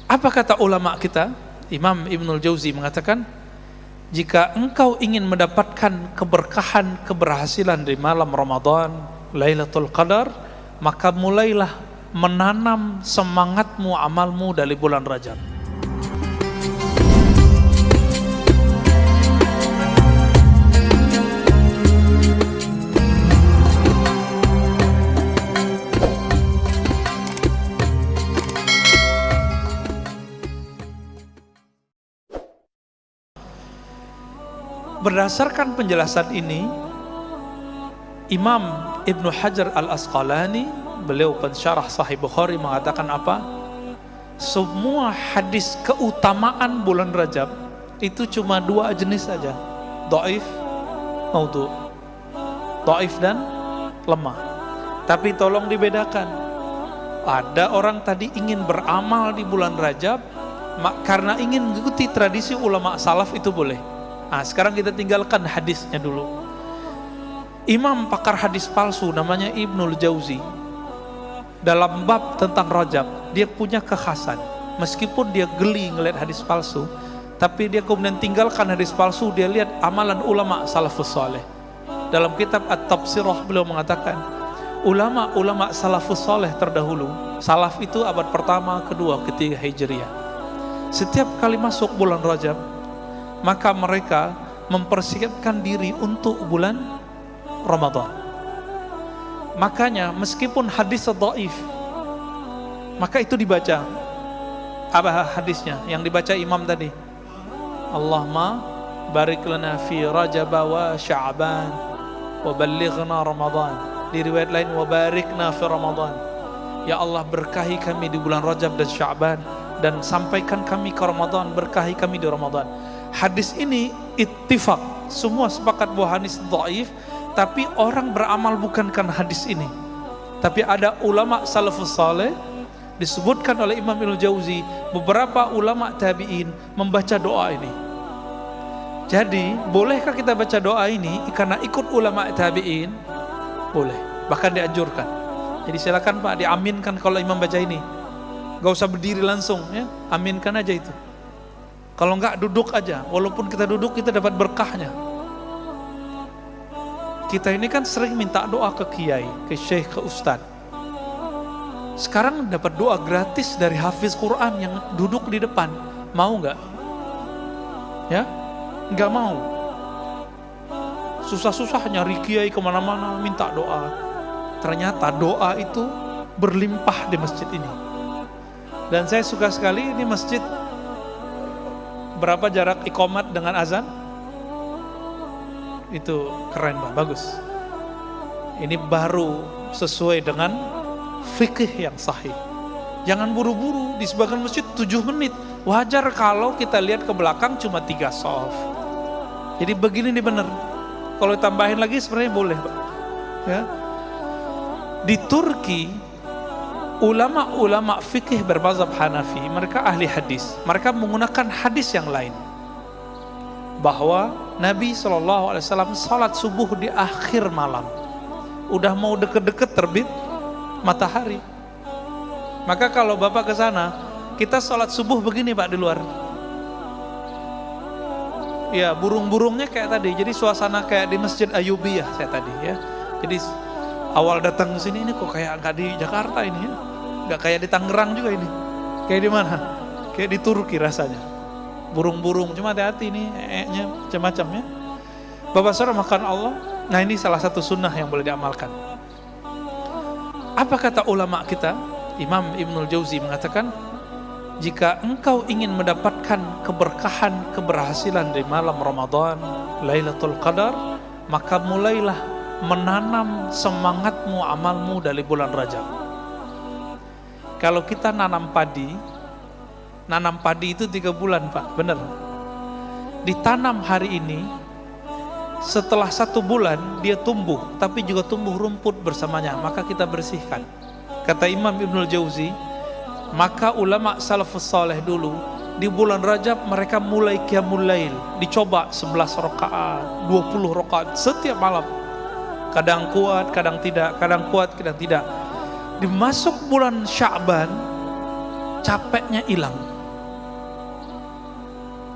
Apa kata ulama kita? Imam Ibnul Jauzi mengatakan, jika engkau ingin mendapatkan keberkahan, keberhasilan di malam Ramadan, Lailatul Qadar, maka mulailah menanam semangatmu, amalmu dari bulan Rajab. Berdasarkan penjelasan ini, Imam Ibnu Hajar Al-Asqalani, beliau pensyarah Sahih Bukhari, mengatakan apa? Semua hadis keutamaan bulan Rajab itu cuma dua jenis saja, dhaif, maudhu. Dhaif dan lemah. Tapi tolong dibedakan. Ada orang tadi ingin beramal di bulan Rajab karena ingin mengikuti tradisi ulama salaf, itu boleh. Nah, sekarang kita tinggalkan hadisnya dulu. Imam pakar hadis palsu namanya Ibnul Jauzi, dalam bab tentang Rajab, dia punya kekhasan. Meskipun dia geli ngelihat hadis palsu, tapi dia kemudian tinggalkan hadis palsu, dia lihat amalan ulama salafus saleh. Dalam kitab At-Tabsirah beliau mengatakan, ulama-ulama salafus saleh terdahulu, salaf itu abad pertama, kedua, ketiga Hijriah, setiap kali masuk bulan Rajab, maka mereka mempersiapkan diri untuk bulan Ramadan. Makanya meskipun hadis dhaif, maka itu dibaca. Apa hadisnya yang dibaca imam tadi? Allahumma barik lana fi Rajab wa Sya'ban wa ballighna Ramadan. Di riwayat lain, wa barikna fi Ramadan. Ya Allah, berkahi kami di bulan Rajab dan Sya'ban, dan sampaikan kami ke Ramadan, berkahi kami di Ramadan. Hadis ini ittifaq, semua sepakat bahwa hadis dhaif, tapi orang beramal bukan karena hadis ini. Tapi ada ulama salafus saleh, disebutkan oleh Imam Ibnul Jauzi, beberapa ulama tabi'in membaca doa ini. Jadi, bolehkah kita baca doa ini karena ikut ulama tabi'in? Boleh, bahkan dianjurkan. Jadi silakan Pak, diaminkan kalau imam baca ini. Gak usah berdiri langsung, ya, aminkan aja itu. Kalau enggak, duduk aja. Walaupun kita duduk, kita dapat berkahnya. Kita ini kan sering minta doa ke kiai, ke syekh, ke ustadz. Sekarang dapat doa gratis dari hafiz Quran yang duduk di depan. Mau enggak? Ya? Enggak mau. Susah-susah nyari kiai kemana-mana, minta doa. Ternyata doa itu berlimpah di masjid ini. Dan saya suka sekali, ini masjid berapa jarak iqamat dengan azan? Itu keren Pak, bagus. Ini baru sesuai dengan fikih yang sahih. Jangan buru-buru, di sebagian masjid 7 menit. Wajar kalau kita lihat ke belakang cuma 3 shaf. Jadi begini nih bener. Kalau tambahin lagi sebenarnya boleh Pak. Ya. Di Turki, ulama-ulama fikih bermazhab Hanafi, mereka ahli hadis, mereka menggunakan hadis yang lain, bahwa Nabi SAW salat subuh di akhir malam, udah mau deket-deket terbit matahari. Maka kalau Bapak ke sana, kita salat subuh begini Pak di luar. Ya, burung-burungnya kayak tadi, jadi suasana kayak di Masjid Ayyubiyah saya tadi ya. Jadi awal datang ke sini, ini kok kayak nggak di Jakarta ini ya, nggak kayak di Tangerang juga ini. Kayak di mana? Kayak di Turki rasanya. Burung-burung, cuma hati-hati ini, nya macam-macam ya. Bapak saudara makan Allah. Nah, ini salah satu sunnah yang boleh diamalkan. Apa kata ulama kita? Imam Ibnul Jauzi mengatakan, jika engkau ingin mendapatkan keberkahan, keberhasilan di malam Ramadan, Lailatul Qadar, maka mulailah menanam semangatmu, amalmu dari bulan Rajab. Kalau kita nanam padi itu 3 bulan Pak, benar. Ditanam hari ini, setelah 1 bulan dia tumbuh, tapi juga tumbuh rumput bersamanya, maka kita bersihkan. Kata Imam Ibnul Jauzi, maka ulama salafus saleh dulu di bulan Rajab mereka mulai qiyamul lail, dicoba 11 rakaat, 20 rakaat setiap malam. Kadang kuat, kadang tidak, kadang kuat, kadang tidak. Di masuk bulan Sya'ban, capeknya hilang.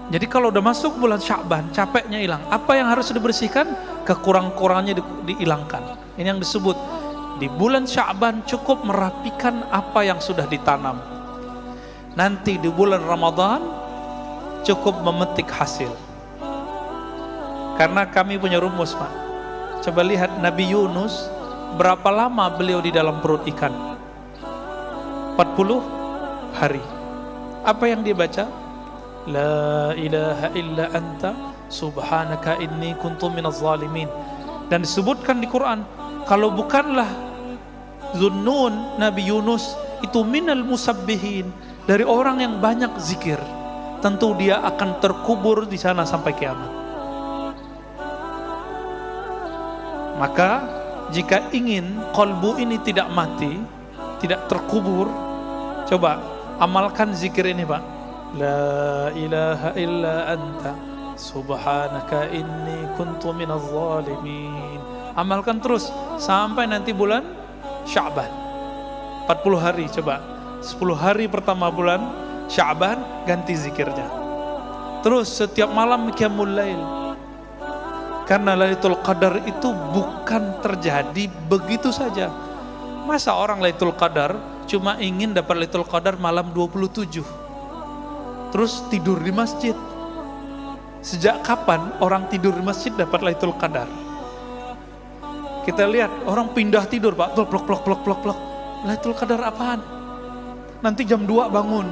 Jadi kalau udah masuk bulan Sya'ban, capeknya hilang. Apa yang harus dibersihkan? Kekurang-kurangannya dihilangkan. Ini yang disebut di bulan Sya'ban cukup merapikan apa yang sudah ditanam. Nanti di bulan Ramadan cukup memetik hasil. Karena kami punya rumus, Pak. Coba lihat Nabi Yunus, berapa lama beliau di dalam perut ikan? 40 hari. Apa yang dia baca? La ilaha illa anta subhanaka inni kuntu minaz zalimin. Dan disebutkan di Quran, kalau bukanlah Zunnun, Nabi Yunus itu minal musabbihin, dari orang yang banyak zikir, tentu dia akan terkubur di sana sampai kiamat. Maka jika ingin kolbu ini tidak mati, tidak terkubur, coba amalkan zikir ini, Pak. La ilaha illa anta subhanaka inni kuntu minaz zalimin. Amalkan terus sampai nanti bulan Sya'ban. 40 hari coba. 10 hari pertama bulan Sya'ban ganti zikirnya. Terus setiap malam qiyamul lail. Karena Lailatul Qadar itu bukan terjadi begitu saja. Masa orang Lailatul Qadar cuma ingin dapat Lailatul Qadar malam 27, terus tidur di masjid? Sejak kapan orang tidur di masjid dapat Lailatul Qadar? Kita lihat orang pindah tidur, Pak, plok. Lailatul Qadar apaan? Nanti jam 2 bangun,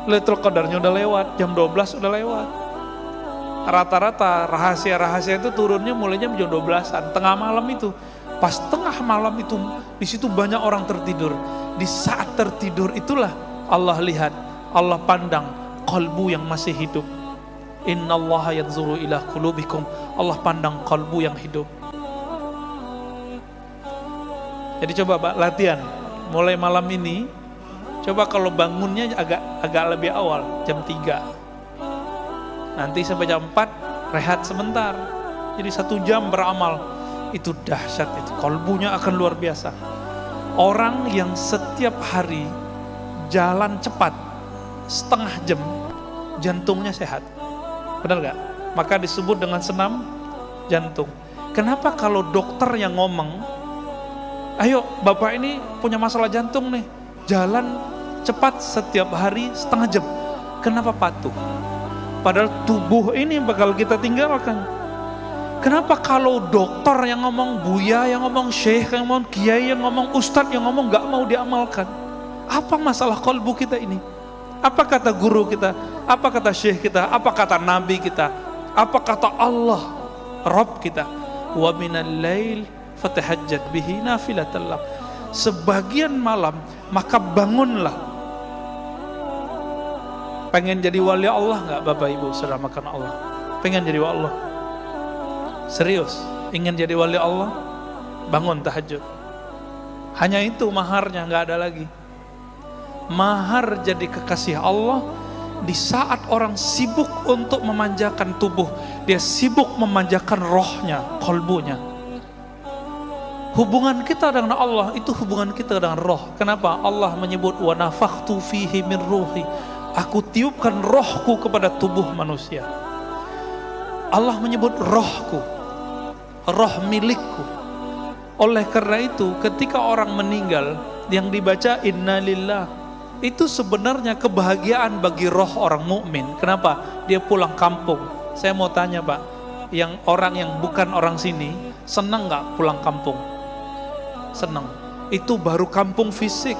Lailatul Qadarnya udah lewat, jam 12 udah lewat. Rata-rata rahasia-rahasia itu turunnya mulainya jam 12-an, tengah malam itu. Pas tengah malam itu, di situ banyak orang tertidur. Di saat tertidur itulah Allah lihat, Allah pandang kalbu yang masih hidup. Innallaha yanzuru ila qulubikum. Allah pandang kalbu yang hidup. Jadi coba, Pak, latihan mulai malam ini. Coba kalau bangunnya agak lebih awal, jam 3. Nanti sampai jam 4 rehat sebentar. Jadi 1 jam beramal. Itu dahsyat itu. Kalbunya akan luar biasa. Orang yang setiap hari jalan cepat setengah jam, jantungnya sehat. Benar gak? Maka disebut dengan senam jantung. Kenapa kalau dokter yang ngomong, ayo bapak ini punya masalah jantung nih, jalan cepat setiap hari setengah jam, kenapa patuh? Padahal tubuh ini bakal kita tinggalkan. Kenapa kalau dokter yang ngomong, buya yang ngomong, syekh yang ngomong, kiai yang ngomong, ustadz yang ngomong gak mau diamalkan? Apa masalah kalbu kita ini? Apa kata guru kita? Apa kata syekh kita? Apa kata nabi kita? Apa kata Allah Rabb kita? Wa minal lail fatahajjat bihi nafilatan lak. Sebagian malam maka bangunlah. Pengen jadi wali Allah nggak, Bapak Ibu saudara makan Allah? Pengen jadi wali Allah? Serius? Ingin jadi wali Allah? Bangun tahajud. Hanya itu maharnya, nggak ada lagi. Mahar jadi kekasih Allah di saat orang sibuk untuk memanjakan tubuh, dia sibuk memanjakan rohnya, kalbunya. Hubungan kita dengan Allah itu hubungan kita dengan roh. Kenapa? Allah menyebut wa nafakhtu fihi min ruhi. Aku tiupkan rohku kepada tubuh manusia. Allah menyebut rohku, roh milikku. Oleh karena itu ketika orang meninggal yang dibaca innalillah, itu sebenarnya kebahagiaan bagi roh orang mukmin. Kenapa? Dia pulang kampung. Saya mau tanya, Pak, yang orang yang bukan orang sini senang nggak pulang kampung? Senang. Itu baru kampung fisik.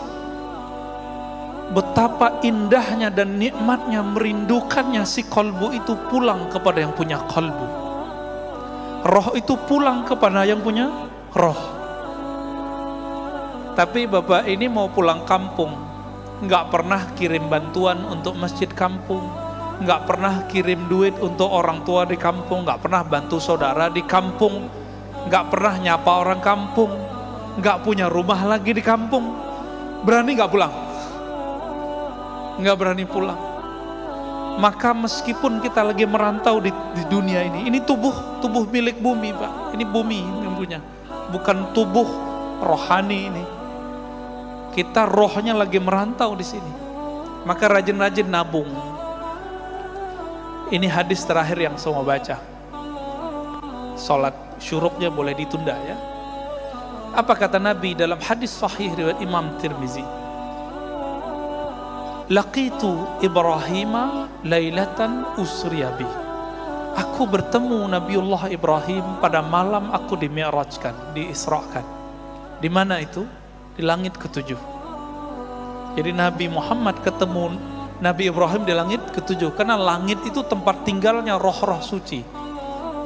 Betapa indahnya dan nikmatnya, merindukannya si kalbu itu pulang kepada yang punya kalbu. Roh itu pulang kepada yang punya roh. Tapi Bapak ini mau pulang kampung, nggak pernah kirim bantuan untuk masjid kampung, nggak pernah kirim duit untuk orang tua di kampung, nggak pernah bantu saudara di kampung, nggak pernah nyapa orang kampung, nggak punya rumah lagi di kampung, berani nggak pulang? Nggak berani pulang. Maka meskipun kita lagi merantau di dunia ini tubuh milik bumi, Pak. Ini bumi yang punya, bukan tubuh rohani ini. Kita rohnya lagi merantau di sini. Maka rajin-rajin nabung. Ini hadis terakhir yang saya mau baca. Salat syuruknya boleh ditunda ya. Apa kata Nabi dalam hadis sahih riwayat Imam Tirmizi? Laqitu Ibrahima lailatan usriya bi. Aku bertemu Nabiullah Ibrahim pada malam aku dimi'rajkan, diisrakan. Di mana itu? Di langit ketujuh. Jadi Nabi Muhammad ketemu Nabi Ibrahim di langit ketujuh, karena langit itu tempat tinggalnya roh-roh suci,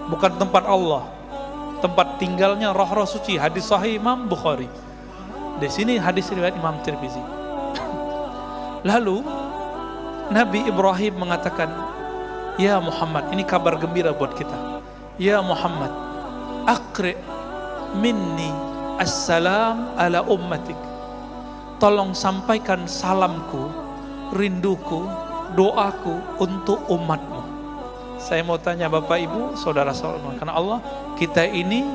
bukan tempat Allah, tempat tinggalnya roh-roh suci. Hadis sahih Imam Bukhari. Di sini hadis riwayat Imam Tirmizi. Lalu Nabi Ibrahim mengatakan, ya Muhammad, ini kabar gembira buat kita. Ya Muhammad, aqri minni assalam ala ummatik. Tolong sampaikan salamku, rinduku, doaku untuk umatmu. Saya mau tanya Bapak Ibu, saudara-saudara, karena Allah, kita ini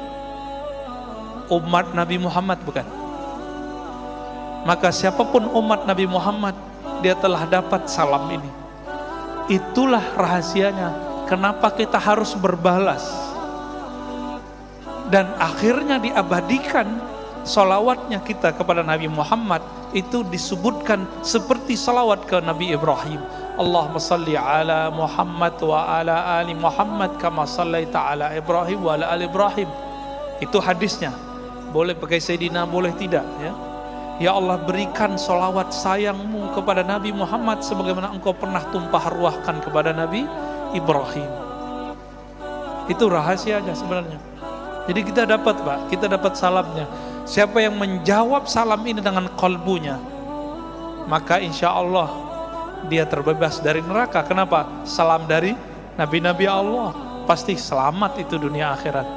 umat Nabi Muhammad bukan? Maka siapapun umat Nabi Muhammad, dia telah dapat salam ini. Itulah rahasianya kenapa kita harus berbalas. Dan akhirnya diabadikan salawatnya kita kepada Nabi Muhammad itu disebutkan seperti salawat ke Nabi Ibrahim. Allahumma salli ala Muhammad wa ala ali Muhammad kama sallaita ala Ibrahim wa ala ali Ibrahim. Itu hadisnya. Boleh pakai Sayyidina, boleh tidak ya. Ya Allah, berikan salawat sayangmu kepada Nabi Muhammad sebagaimana engkau pernah tumpah ruahkan kepada Nabi Ibrahim. Itu rahasianya sebenarnya. Jadi kita dapat Pak, kita dapat salamnya. Siapa yang menjawab salam ini dengan kalbunya, maka insya Allah dia terbebas dari neraka. Kenapa? Salam dari Nabi-Nabi Allah, pasti selamat itu dunia akhirat.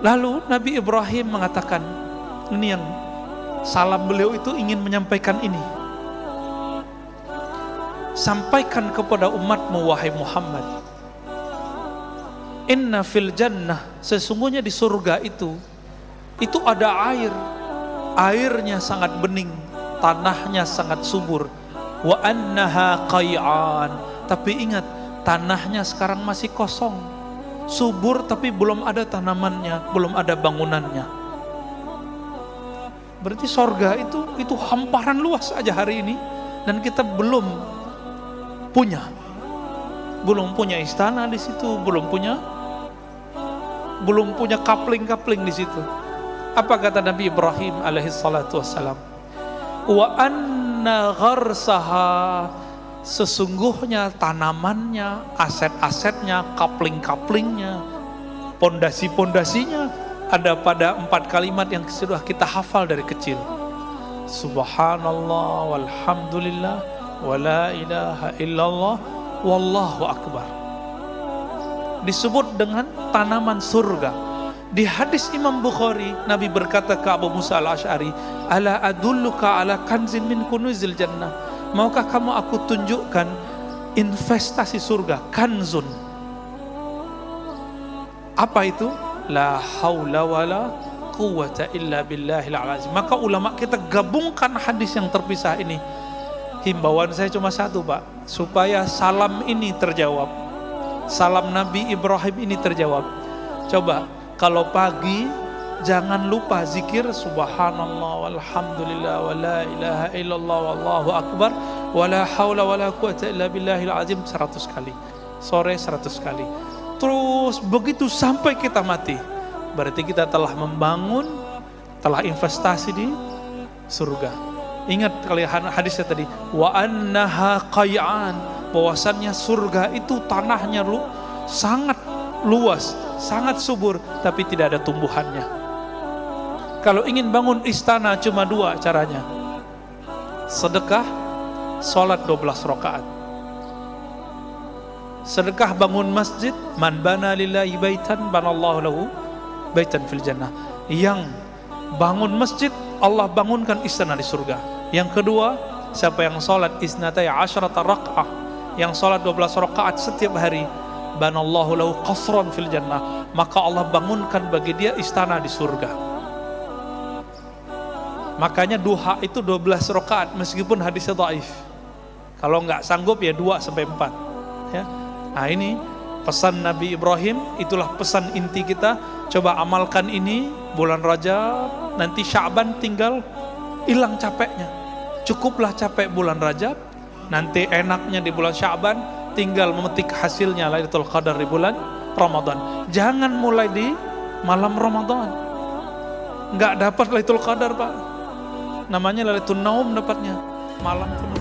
Lalu Nabi Ibrahim mengatakan, ini yang salam beliau itu ingin menyampaikan ini. Sampaikan kepada umatmu wahai Muhammad, inna fil jannah, sesungguhnya di surga itu ada air. Airnya sangat bening, tanahnya sangat subur. Wa annaha qay'an, tapi ingat, tanahnya sekarang masih kosong. Subur tapi belum ada tanamannya, belum ada bangunannya. Berarti surga itu hamparan luas aja hari ini, dan kita belum punya istana di situ, belum punya kapling-kapling di situ. Apa kata Nabi Ibrahim alaihi salatu wassalam? Wa anna gharsaha, sesungguhnya tanamannya, aset-asetnya, kapling-kaplingnya, pondasi-pondasinya ada pada 4 kalimat yang sudah kita hafal dari kecil. Subhanallah walhamdulillah wa la ilaha illallah wallahu akbar. Disebut dengan tanaman surga. Di hadis Imam Bukhari, Nabi berkata ke Abu Musa al-Ash'ari, ala adulluka ala kanzin min kunuzil jannah, maukah kamu aku tunjukkan investasi surga, kanzun. Apa itu? La haula wala quwwata illa billahil azim. Maka ulama kita gabungkan hadis yang terpisah ini. Himbauan saya cuma satu Pak, supaya salam ini terjawab, salam Nabi Ibrahim ini terjawab. Coba kalau pagi jangan lupa zikir subhanallah walhamdulillah wa la ilaha illallah wallahu akbar wa la haula wa la quwwata illa billahil azim 100 kali. Sore 100 kali. Terus begitu sampai kita mati. Berarti kita telah membangun, telah investasi di surga. Ingat kalian hadisnya tadi, wa annaha qay'an, bahwasannya surga itu tanahnya sangat luas, sangat subur, tapi tidak ada tumbuhannya. Kalau ingin bangun istana cuma 2 caranya. Sedekah, sholat 12 rakaat. Sedekah bangun masjid, man bana lillahi baitan banallahu lahu baitan fil jannah. Yang bangun masjid, Allah bangunkan istana di surga. Yang kedua, siapa yang sholat isnatai asyrata raka'ah, yang sholat 12 rakaat setiap hari, banallahu lahu qasran fil jannah, maka Allah bangunkan bagi dia istana di surga. Makanya duha itu 12 rakaat meskipun hadisnya dhaif. Kalau nggak sanggup ya 2 sampai 4. Ya. Nah ini pesan Nabi Ibrahim, itulah pesan inti kita. Coba amalkan ini bulan Rajab, nanti Sya'ban tinggal hilang capeknya. Cukuplah capek bulan Rajab, nanti enaknya di bulan Sya'ban tinggal memetik hasilnya Lailatul Qadar di bulan Ramadan. Jangan mulai di malam Ramadan. Nggak dapat Lailatul Qadar, Pak. Namanya Lailatul Naum dapatnya, malam penuh.